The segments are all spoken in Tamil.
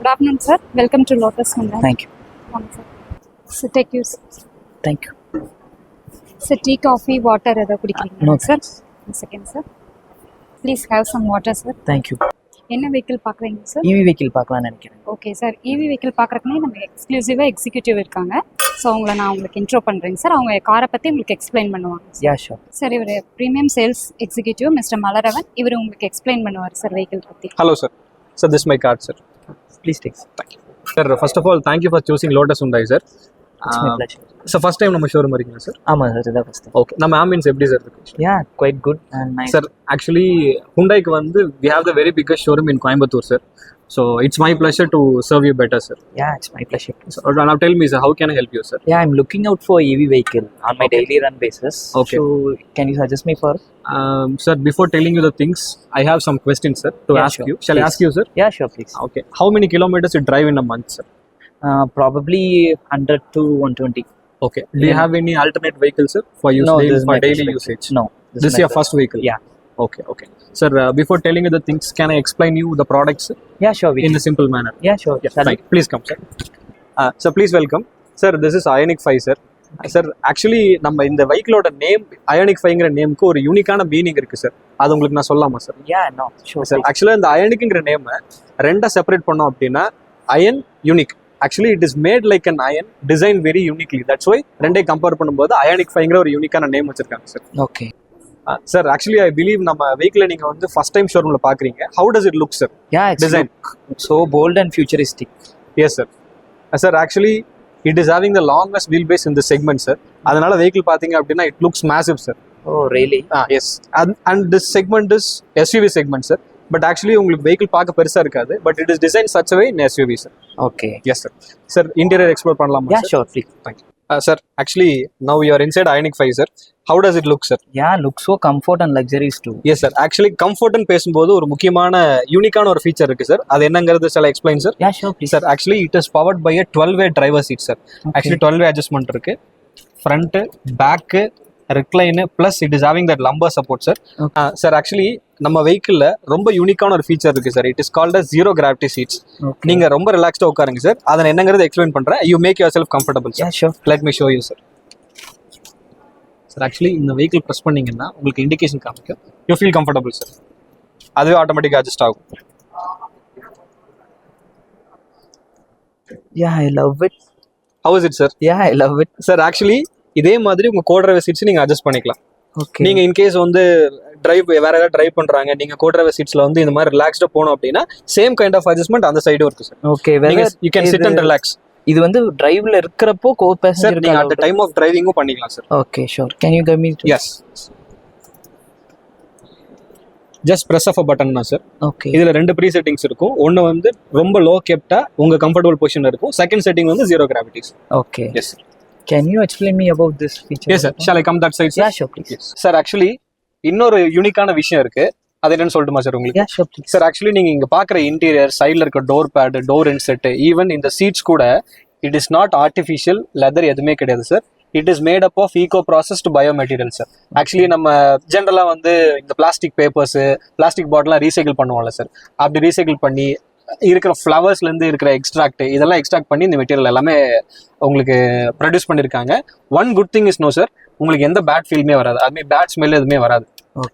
Good afternoon, sir. Welcome to Lotus Hyundai. Thank you. Sir. So take you. Thank you. So tea, coffee, water, other kudikreenga No, sir. One second, sir. Please have some water, sir. Thank you. என்ன வெஹிக்கிள் பார்க்குறீங்க சார்? EV வெஹிக்கிள் பார்க்கலாம்னு நினைக்கிறேன். ஓகே சார், இவி வெஹிக்கிள் பார்க்குறக்குனே நம்ம எக்ஸ்க்ளூசிவாக எக்ஸிக்யூட்டிவ் இருக்காங்க. ஸோ அவங்கள நான் உங்களுக்கு இன்ட்ரோ பண்ணுறேங்க சார். அவங்க காரை பற்றி உங்களுக்கு எக்ஸ்பிளைன் பண்ணுவாங்க. யா ஷோர். சார், இவர் ப்ரீமியம் சேல்ஸ் எக்ஸிக்யூட்டிவ் மிஸ்டர் மலரவன். இவர் உங்களுக்கு எக்ஸ்பிளைன் பண்ணுவார் சார் வெஹிக்கிள் பற்றி. Hello sir. Sir, this is my card, sir. Please take. Thank you. Sir, first of all, thank you for choosing Lotus Hyundai, sir. It's my pleasure. So first time நம்ம ஷோரூம் வரீங்களா சார்? ஆமாம் சார், இதான் ஃபர்ஸ்ட் டைம். ஓகே, நம்ம ஆம்பியன்ஸ் எப்படி சார் இருக்கு? Yeah quite good and nice. Sir, actually ஹுண்டாய்க்கு வந்து we have the very biggest showroom in Coimbatore, sir. So it's my pleasure to serve you better, sir. Yeah, it's my pleasure. So now tell me, sir, how can I help you, sir? Yeah, I'm looking out for EV vehicle on my daily run basis. Okay. So can you suggest me for? Sir, before telling you the things, I have some questions, sir, to Yeah, ask sure. you. Shall I Please. ask you, sir? Yeah, sure, please. Okay. How many kilometers you drive in a month, sir? Probably 100 to 120. Okay. Do you have any alternate vehicle, sir, for use No, daily, this is for my daily first usage? vehicle. No. This is my your first vehicle? Yeah. Okay, okay. Sir, before telling you the things, can I explain you the products Yeah, sure. in a simple manner? Yeah, sure. Yeah, thank you. Please come, sir. Sir, please welcome. Sir, this is Ioniq 5, sir. Sir, actually, நம்ம இந்த வெஹிக்கிளோட நேம் Ioniq 5ங்கிற நேமுக்கு ஒரு யூனிக்கான மீனிங் இருக்கு சார். அது உங்களுக்கு நான் சொல்லலாமா sir? Yeah, no. Sure. Sir, ஆக்சுவலாக இந்த Ioniqங்கிற நேமை ரெண்டா செப்பரேட் பண்ணோம் அப்படின்னா iron unique. Actually it is made like an iron design very uniquely. That's why ரெண்டே கம்பேர் பண்ணும்போது Ioniq 5ங்கிற ஒரு யூனிக்கான நேம் வச்சிருக்காங்க sir. Okay. Sir, actually I believe நம்ம வெஹிக்கிளை நீங்க வந்து ஃபர்ஸ்ட் டைம் ஷோரூம்ல பாக்குறீங்க. How does it look sir? Yeah, it's Design. so bold and futuristic. Yes sir. Sir, actually it is having the longest wheelbase இந்த செக்மெண்ட் சார். அதனால வெஹிக்கிள் பாத்தீங்க அப்படின்னா it looks massive sir. Oh, really? Yes. And this segment is SUV segment sir. But actually உங்களுக்கு வெஹிக்கிள் பார்க்க பெருசா இருக்காது. But it is design such a way in SUV sir. Okay. Yes sir. Sir, interior explore பண்ணலாமா? Yeah, sure. Please. Thank you. Sir, actually now you are inside Ioniq 5, sir. How does it look, sir? Yeah, looks so comfort and luxurious too. Yes, sir. Actually, comfort ன்னு பேசும்போது ஒரு முக்கியமான யூனிக்கான ஒரு ஃபீச்சர் இருக்கு சார். அது என்னங்கிறது shall I explain, sir? Yeah, sure, please. Sir, actually it is powered by a 12-way driver seat, sir. Okay. Actually 12-way adjustment இருக்கு. Front, back, recline plus it is having that lumbar support, sir. Okay. Sir, actually நம்ம வெஹிக்கிள்ல ரொம்ப யூனிக்கான ஒரு ஃபீச்சர் இருக்கு sir. It is called as zero gravity seats. Okay. நீங்க ரொம்ப ரிலாக்ஸ்டா உட்காருங்க சார். அதை என்னங்கிறது எக்ஸ்பிளைன் பண்றேன். You make yourself comfortable, sir. Yeah, sure. Let me show you, sir. Sir, actually இந்த வெஹிக்கிள் ப்ரெஸ் பண்ணீங்கன்னா உங்களுக்கு இண்டிகேஷன் காமிக்கும். You feel comfortable sir. அதுவே ஆட்டோமேட்டிக்காக அட்ஜஸ்ட் ஆகும். Yeah, I love it. How is it sir? Yeah, I love it. Sir, actually இதே மாதிரி உங்க கோ டிரைவர் சீட்ஸ் நீங்க அட்ஜஸ்ட் பண்ணிக்கலாம். Okay. நீங்க இன்கேஸ் வந்து டிரைவ் வேற ஏதாவது டிரைவ் பண்றாங்க, நீங்க கோ டிரைவர் சீட்ஸ்ல வந்து இந்த மாதிரி ரிலாக்ஸ்டா போனோம் அப்படின்னா சேம் கைண்ட் ஆஃப் அட்ஜஸ்ட்மெண்ட் அந்த சைடும் இருக்கு சார். Okay, நீங்க you can sit and relax. இது வந்து டிரைவ்ல இருக்கிறப்போ கோ சார், பேசஞ்சர் நீங்க அட் த டைம் ஆஃப் டிரைவிங்கும் பண்ணிக்கலாம் sir. Okay, sure. Can you give me? Yes. Just press of a button தான் சார். Okay. இதுல ரெண்டு ப்ரீ செட்டிங்ஸ் இருக்கும். ஒன்னு வந்து ரொம்ப லோ கெப்டா உங்க கம்ஃபர்டபுள் பொசிஷன்ல இருக்கும். செகண்ட் செட்டிங் வந்து zero gravities. Okay. Yes sir. Can you explain me about this feature? Yes sir. Shall I come that side? Yeah, sure, please. Sir, actually இன்னொரு யூனிக்கான விஷயம் இருக்கு. அது என்னன்னு சொல்லட்டுமா சார் உங்களுக்கு? Yeah, sure, please. Sir, actually நீங்க இங்க பாக்குற இன்டீரியர் சைட்ல இருக்க door pad, door inset, even இந்த சீட்ஸ் கூட it is not artificial leather, எதுவுமே கிடையாது sir. It is made up of eco processed biomaterial sir. Actually நம்ம ஜென்ரலா வந்து இந்த பிளாஸ்டிக் பேப்பர்ஸ், பிளாஸ்டிக் பாட்டிலாம் ரீசைக்கிள் பண்ணுவோம்ல சார். அப்படி ரீசைக்கிள் பண்ணி இருக்கிற ஃப்ளவர்ஸ்ல இருந்து இருக்கிற எக்ஸ்ட்ராக்ட் இதெல்லாம் எக்ஸ்ட்ராக்ட் பண்ணி இந்த மெட்டீரியல் எல்லாமே உங்களுக்கு ப்ரொடியூஸ் பண்ணிருக்காங்க. One good thing is no sir, உங்களுக்கு எந்த பேட் ஃபீல்மே வராது. அதுமாதிரி பேட் ஸ்மெல் எதுவுமே வராது.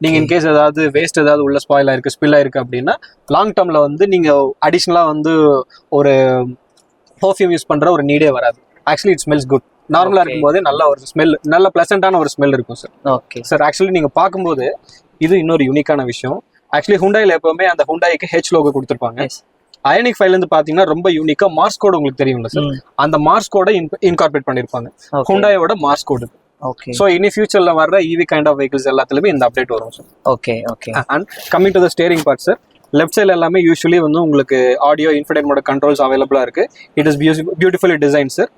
நீங்க இன்கேஸ் ஏதாவது வேஸ்ட் ஏதாவது உள்ள ஸ்பாயில் ஆயிருக்கு, ஸ்பில் ஆயிருக்கு அப்படின்னா லாங் டேர்ம்ல வந்து நீங்க அடிஷனலா வந்து ஒரு பர்ஃப்யூம் யூஸ் பண்ற ஒரு நீடே வராது. Actually it smells good. நார்மலா இருக்கும் போதே நல்ல ஒரு ஸ்மெல், நல்ல பிளசண்டான ஒரு ஸ்மெல் இருக்கும் சார். Okay. சார், ஆக்சுவலி நீங்க பார்க்கும்போது இது இன்னொரு யூனிக்கான விஷயம். ஆக்சுவலி ஹுண்டாயில எப்பவுமே அந்த ஹுண்டாய்க்கு ஹெச் லோகோ கொடுத்துருப்பாங்க. Yes. Ioniq 5ல இருந்து பாத்தீங்கன்னா ரொம்ப யூனிக்கா மார்ஸ் கோட் உங்களுக்கு தெரியும்ல சார். அந்த மார்ஸ் கோட இன்கார்பரேட் பண்ணிருப்பாங்க. Okay. ஹுண்டாயோட மார்ஸ் கோட். Okay. சோ இனி ஃபியூச்சர்ல வர்ற EV கைண்ட் ஆஃப் வெஹிக்கிள்ஸ் எல்லாத்துலயுமே இந்த அப்டேட் வரும் sir. Okay, okay. And coming to the steering part sir, left சைட்ல எல்லாமே யூஸ்வலி வந்து உங்களுக்கு ஆடியோ இன்ஃபர்டைன்மெண்ட் கண்ட்ரோல்ஸ் அவைலபிளா இருக்கு. It is beautifully design sir.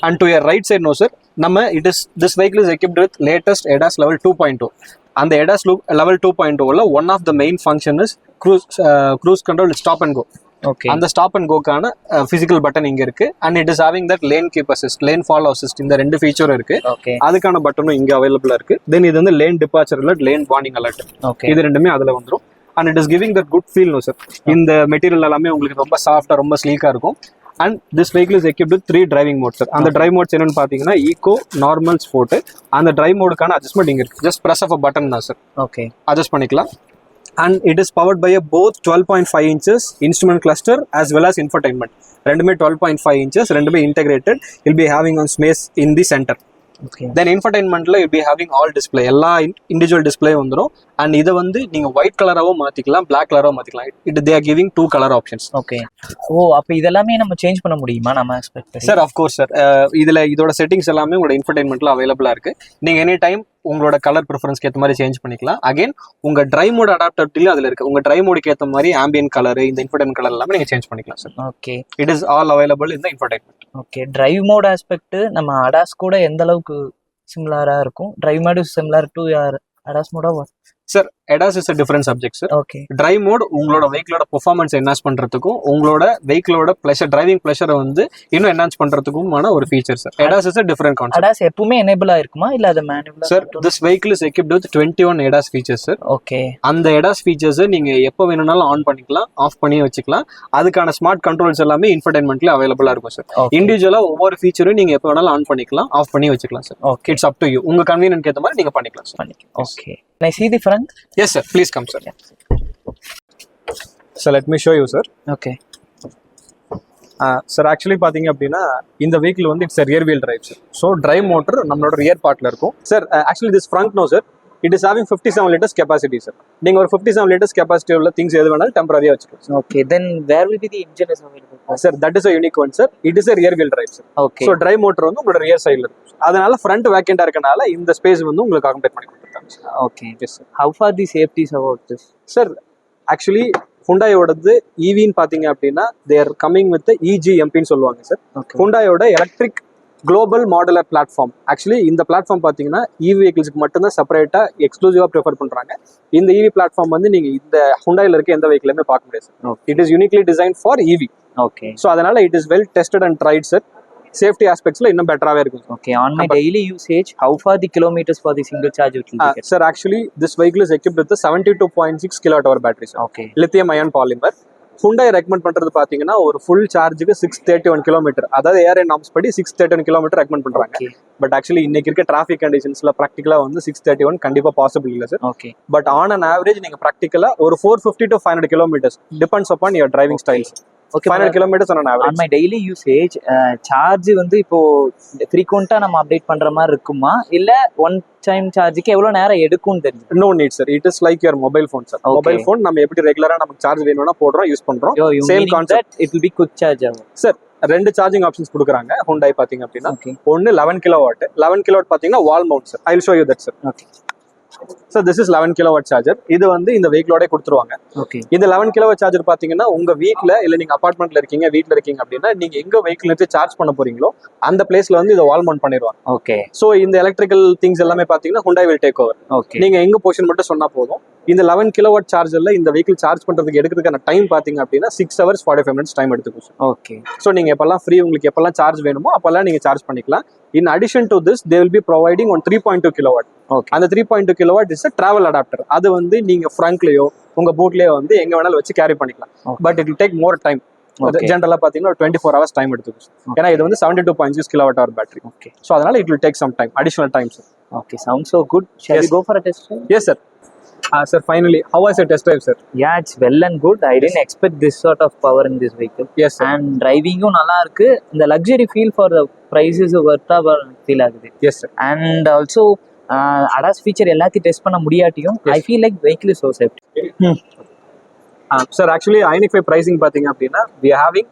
And to your right side no sir, நம்ம this vehicle is equipped with latest ADAS level 2.0. அந்த ADAS level 2.0ல one of the main function is cruise control, stop and go. Okay. அந்த ஸ்டாப் அண்ட் கோக்கான பிசிக்கல் பட்டன் இங்க இருக்கு. And it is having that lane keep assist, lane follow assist, இந்த ரெண்டு ஃபீச்சரும் இருக்கு. Okay. அதுக்கான பட்டனும் இங்க அவைலபிளா இருக்கு. தென் இது வந்து lane departure alert, lane warning alert, Okay. இது ரெண்டுமே அதுல வந்துரும். And it is giving that good feel no sir. இந்த மெட்டீரியல் எல்லாமே உங்களுக்கு ரொம்ப சாஃப்டா ரொம்ப ஸ்லீக்கா இருக்கும். And this vehicle is equipped with 3 driving mode sir. அந்த டிரைவ் மோட்ஸ் என்னன்னு பாத்தீங்கன்னா ஈகோ, நார்மல், ஸ்போர்ட். அந்த டிரைவ் மோடுக்கான அட்ஜஸ்ட்மெண்ட் இங்க இருக்கு. Just press of a button தான் சார், ஓகே, அட்ஜஸ்ட் பண்ணிக்கலாம். And it is powered by both 12.5 inches instrument cluster as well as infotainment. ரெண்டுமே 12.5 inches, ரெண்டுமே integrated. Will be having on space in the centre. Okay. Then இன்ஃபர்டைன்மெண்ட்ல will be having all display, எல்லா இண்டிவிஜுவல் டிஸ்பிளே வந்துடும். அண்ட் இதை வந்து நீங்க ஒயிட் கலராகவும் மாத்திக்கலாம், பிளாக் கலராகவும் மாத்திக்கலாம். They are giving 2 colour options. Okay. Oh, அப்ப இதெல்லாமே நம்ம சேஞ்ச் பண்ண முடியுமா நம்ம expect? Sir of course sir. இதோட செட்டிங்ஸ் எல்லாமே உங்களோட இன்ஃபர்டைன்மெண்ட்ல அவைலபிளா இருக்கு. நீங்க எனி டைம் உங்களோட கலர் ப்ரிஃபரன்ஸ்க்கு ஏற்ற மாதிரி சேஞ்ச் பண்ணிக்கலாம். அகைன் உங்க டிரைவ் மோட் அடாப்டபிலிட்டியும் அதுல இருக்கு. உங்க டிரைவ் மோடுக்கு ஏற்ற மாதிரி ஆம்பியன் கலர், இந்த இன்ஃபர்டைன்மெண்ட் கலர் எல்லாமே நீங்க சேஞ்ச் பண்ணிக்கலாம் sir. Okay. It is all available in the infotainment. Okay. Drive mode aspect நம்ம அடாஸ் கூட எந்த அளவுக்கு சிமிலரா இருக்கும்? Drive mode is similar to ADAS மோடா? சார் ADAS இஸ் a different subject sir. Okay. Drive mode உங்களோட வெஹிக்கிளோட பெர்ஃபார்மன்ஸ் என்ஹான்ஸ் பண்றதுக்கும் உங்களோட வெஹிக்கிளோட ப்ளஷர், டிரைவிங் ப்ளஷரை வந்து இன்னும் என்ஹான்ஸ் பண்றதுக்குமான ஒரு ஃபீச்சர் சார். ADAS இஸ் a different concept. அடாஸ் எப்பவுமே எனேபிள் ஆயிருக்குமா இல்ல அது மேனுவலா? Sir this vehicle is equipped with 21 ADAS features sir. Okay. அந்த ADAS ஃபீச்சர்ஸை நீங்க எப்போ வேணும்னாலும் ஆன் பண்ணிக்கலாம், ஆஃப் பண்ணி வச்சுக்கலாம். அதுக்கான ஸ்மார்ட் கண்ட்ரோல்ஸ் எல்லாமே இன்ஃபர்டைன்மெண்ட்ல அவைலபிளா இருக்கும் சார். இண்டிவிஜுவலா ஒவ்வொரு ஃபீச்சரும் நீங்க எப்போ வேணாலும் ஆன் பண்ணிக்கலாம், ஆஃப் பண்ணி வச்சுக்கலாம் sir. Okay. It's up to you. உங்க கன்வீனியன்ட் ஏற்ற மாதிரி நீங்க பண்ணிக்கலாம் sir. Okay. Can I see the front? Yes sir, please come sir. So let me show you sir. Okay. Sir actually பார்த்தீங்க அப்படின்னா இந்த வெஹிக்கிள் வந்து it's rear wheel drive sir. So drive motor நம்மளோட ரியர் பார்ட்ல இருக்கும் sir. Actually this front no sir, it is having 57 liters capacity sir. நீங்க ஒரு 57 liters கெப்பாசிட்டி உள்ள திங்ஸ் எது வேணாலும் டெம்பரரியா வச்சுக்கலாம். Okay, then where will be the engine is available? Sir that is a unique one sir. It is a rear wheel drive sir. Okay. So drive motor வந்து உங்களோட ரியர் சைடில் இருக்கும். அதனால ஃப்ரண்ட் வேக்கெண்டா இருக்கனால இந்த ஸ்பேஸ் வந்து உங்களுக்கு அகாமடேட் பண்ணி கொடுத்துருக்காங்க sir. Okay. Yes sir. How far the safety is about this? Sir actually ஹுண்டாயோடது ஈவின்னு பார்த்தீங்க அப்படின்னா தேர் கம்மிங் வித் EGMPன்னு சொல்லுவாங்க சார். ஹுண்டாயோட electric global modular platform. Actually இந்த பிளாட்ஃபார்ம் பார்த்தீங்கன்னா EV வெஹிக்கிள்ஸ்க்கு மட்டும்தான் செப்பரேட்டா எக்ஸ்க்ளூசிவா ப்ரிஃபர் பண்றாங்க. இந்த EV பிளாட்ஃபார்ம் வந்து நீங்க இந்த ஹுண்டாயில இருக்க எந்த வெஹிக்கிளுமே பார்க்க முடியாது sir. It is uniquely design for EV. Okay. So அதனால it is well tested and tried sir. Safety ஆஸ்பெக்ட்ஸ்ல இன்னும் பெட்டராகவே இருக்கும். Okay, on my daily usage, how far the kilometers for the single charge it will be? Sir, actually this vehicle is equipped with a 72.6 kilowatt-hour battery sir. Okay. Lithium ion polymer. Hyundai recommend பண்றது பாத்தீங்கன்னா ஒரு ஃபுல் சார்ஜுக்கு 631 கிலோமீட்டர், அதாவது ஏஆர்ஐ நார்ம்ஸ் படி 631 கிலோமீட்டர் ரெக்கமெண்ட் பண்றாங்க. பட் ஆக்சுவலி இன்னைக்கு இருக்க டிராஃபிக் கண்டிஷன்ஸ்ல ப்ராக்டிகலா வந்து 631 கண்டிப்பா பாசிபிள் இல்ல sir. Okay. But on an average நீங்க ப்ராக்டிகலா ஒரு 450 to 500 kilometres depends upon your driving styles. Okay, 500 kilometers on an average. On my daily usage, charge வந்து இப்போ frequent-ஆ நம்ம அப்டேட் பண்ற மாதிரி இருக்குமா இல்ல ஒன் டைம் சார்ஜுக்கு எவ்வளவு நேரம் எடுக்கும்னு தெரியும்? No need sir, it is like your mobile phone sir. Mobile phone நம்ம எப்படி ரெகுலரா நமக்கு சார்ஜ் வேணும்னா போடுறோம், யூஸ் பண்றோம். Same concept, it will be quick charge ஆகும். Sir, ரெண்டு சார்ஜிங் ஆப்ஷன்ஸ் கொடுக்குறாங்க Hyundai பாத்தீங்க அப்படின்னா. ஒன்னு 11 கிலோவாட். 11 கிலோவாட் பாத்தீங்கன்னா வால் mount sir. I will show you that sir. Okay. So this is 11 kilowatt charger. இது வந்து இந்த வெஹிக்கிளோட கொடுத்துருவாங்க. ஓகே. இந்த 11 kilowatt charger பாத்தீங்கன்னா உங்க வீட்ல இல்ல நீங்க அபார்ட்மெண்ட்ல இருக்கீங்க, வீட்ல இருக்கீங்க அப்படின்னா நீங்க எங்க வெஹிக்கிள் எடுத்து சார்ஜ் பண்ண போறீங்களோ அந்த பிளேஸ்ல வந்து இதை வால் மவுண்ட் பண்ணிடுவாங்க. ஓகே. சோ இந்த எலக்ட்ரிக்கல் திங்ஸ் எல்லாமே பாத்தீங்கன்னா Hyundai will take over. Okay. நீங்க எங்க பொசிஷன் மட்டும் சொன்னா போதும். இந்த 11 kilowatt சார்ஜர்ல இந்த வெஹிக்கிள் சார்ஜ் பண்றதுக்கு எடுக்கிறதுக்கான டைம் பாத்தீங்க அப்படின்னா 6 hours 45 minutes டைம் எடுத்துக்கும். ஓகே. சோ நீங்க எப்பெல்லாம் ஃப்ரீ, உங்களுக்கு எப்பெல்லாம் சார்ஜ் வேணுமோ அப்பெல்லாம் நீங்க சார்ஜ் பண்ணிக்கலாம். In addition to this, they will be providing on 3.2 kilowatt. Okay. அந்த 3.2 kilowatt is a travel adapter. அது வந்து நீங்க ஃப்ரண்ட்லயோ உங்க போட்லயோ வந்து எங்க வேணாலும் வச்சு கேரி பண்ணிக்கலாம். But it will take more time. ஜென்ரலா பாத்தீங்கன்னா 24 hours டைம் எடுத்துக்கும். ஏன்னா இது வந்து 72.6 kilowatt hour battery. Okay. So அதனால it will take some time, additional time sir. Okay, sounds so good. Shall we go for a test drive? Yes sir. Sir, finally, how was your test drive sir? Yeah, it's well and good. I didn't expect this sort of power in this vehicle. Yes sir. And driving-um நல்லா இருக்கு. The luxury feel for the price is worth a feel ஆகுது. Yes sir. And also ADAS feature எல்லாத்தையும் டெஸ்ட் பண்ண முடியாட்டியும் I feel like vehicle is so safe. Sir, actually Ioniq 5 pricing பாத்தீங்க அப்படின்னா we are having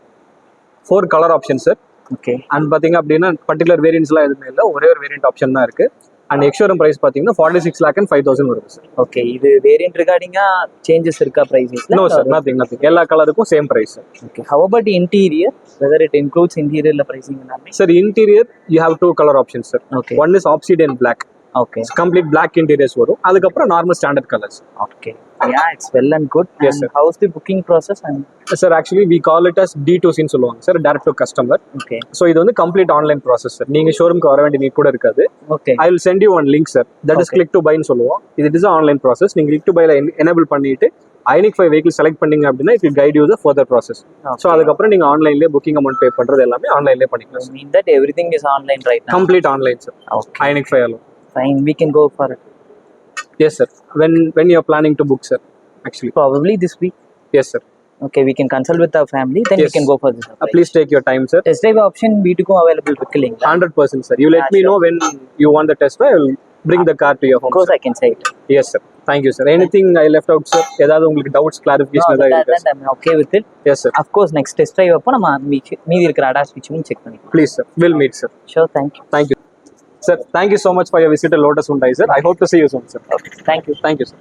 4 color options sir. Okay. And பாத்தீங்க அப்படின்னா பர்టిక్యులர் வேரியன்ட்ஸ்லாம் எதுவுமே இல்ல, ஒரே ஒரு வேரியன்ட் ஆப்ஷன் தான் இருக்கு. அண்ட் எக்ஸ்ஷோரூம் பிரைஸ் பாத்தீங்கன்னா 46 lakh and 5,000 வருது சார். ஓகே. இது வேரியன்ட் ரிகார்டிங்கா சேஞ்சஸ் இருக்கா பிரைஸஸ்ல? No sir, nothing. எல்லா கலருக்கும் same price sir. Okay. How about the interior? Whether it includes interior la pricing எல்லாமே? Sir interior you have 2 color options sir. Okay. One is obsidian black. Okay. Complete black interiors வரும். அதுக்கப்புறம் normal standard colours. Okay. Yeah, it's well and good. Yes and sir. How's the booking process? And sir actually we call it as D2C ன்னு சொல்லுவாங்க sir, direct to customer. okay. So இது வந்து கம்ப்ளீட் ஆன்லைன் ப்ராசஸ் சார். நீங்க ஷோரூம்க்கு வர வேண்டிய நீட் கூட இருக்காது. Okay. I will send you one link sir. That is click to buy ன்னு சொல்லுவோம். இது இஸ் ஆன்லைன் ப்ராசஸ். நீங்க click to buy ல எனேபிள் பண்ணிட்டு ஐனிக் 5 வெஹிக்கிள் செலக்ட் பண்ணீங்க அப்படின்னா it guide you the further process. So அதுக்கப்புறம் நீங்கள் ஆன்லைன்லேயே புக்கிங் அமௌண்ட் பே பண்ணுறது எல்லாமே ஆன்லைன்லேயே பண்ணிக்கலாம் sir. Mean that everything is online right now. Complete online sir. Okay Ioniq 5 alone. Fine, we can go for it. Yes sir. When you are planning to book sir, actually. Probably this week. Yes sir. Okay, we can consult with our family, then we Yes. can go for this. Please take your time sir. Test drive option வீட்டுக்கும் available இருக்கு இல்லைங்களா? 100% sir. You let me know when you want the test drive. I will bring the car to your home. Of course sir. I can say it. Yes sir. Thank you sir. Anything I left out sir? ஏதாவது உங்களுக்கு doubts clarification No, ஏதாவது that இருக்கா? I'm okay with it. Yes sir. Of course next test drive அப்போ நம்ம மீதி இருக்கிற ADAS features செக் பண்ணிக்கலாம். Please sir. We'll meet sir. Sure, thank you. Thank you. Sir, thank you so much for your visit to Lotus Hyundai sir. I hope to see you soon sir. Okay, thank you. Thank you sir.